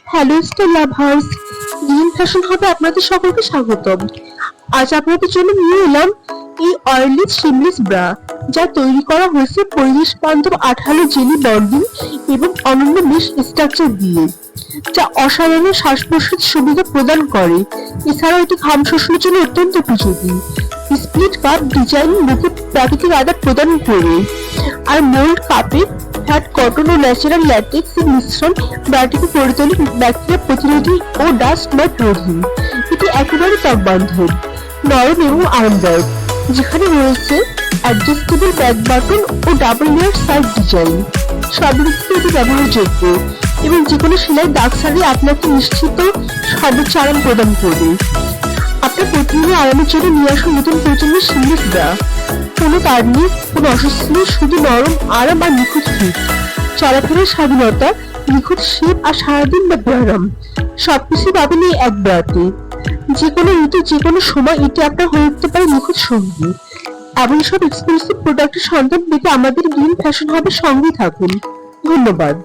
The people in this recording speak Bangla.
Hello style lovers, green fashion হবে আপনাদের সকলকে স্বাগতম। আজ আপনাদের জন্য নিয়ে এলাম এই অয়েলি সিমলেস ব্রা, যা তৈরি করা হয়েছে পরিবেশ বান্ধব আঠালো জেলি বন্ডিং এবং অনন্য মেশ স্ট্রাকচার দিয়ে, যা অসাধারণ শ্বাস প্রশ্বাস সুবিধা প্রদান করে। এছাড়াও এটি ঘাম শোষণের জন্য অত্যন্ত উপযোগী। স্প্লিট কাপ ডিজাইন মুখে প্রাকৃতিক আদা প্রদান করে, আর মোল্ড কাপে ফ্যাট কটন ও ন্যাচারাল ল্যাটেক্স এর মিশ্রণ ব্রাটিকে করে তোলে ব্যাকটেরিয়া প্রতিরোধী ও ডাস্ট মাইট রোধী। এটি একেবারে ত্বক বান্ধব, নরম এবং আরামদায়ক, যেখানে রয়েছে adjustable back button O double layer side design. সব দিকে এটি ব্যবহারযোগ্য এবং যেকোনো সেলাই দাগ ছাড়িয়ে আপনাকে নিশ্চিত সর্বোচ্চ আরাম প্রদান করবে। আপনার প্রতিদিনের আরামের জন্য নিয়ে আসুন নতুন প্রজন্মের সিমলেস ব্রা। কোনো তার নেই, কোনো অস্বস্তি নেই, শুধু নরম আরাম আর নিখুঁত ফিট, চলাফেরার স্বাধীনতা, নিখুঁত শেপ আর সারাদিন বা ব্যায়াম সবকিছু পাবেন এই এক ব্রাতে। যেকোনো ঋতু, যেকোনো সময় এটি আপনার হয়ে উঠতে পারে নিখুঁত সঙ্গী। এমন সব এক্সক্লুসিভ প্রোডাক্টের সন্ধান পেতে আমাদের গ্রিন ফ্যাশন হাবের সঙ্গেই থাকুন। ধন্যবাদ।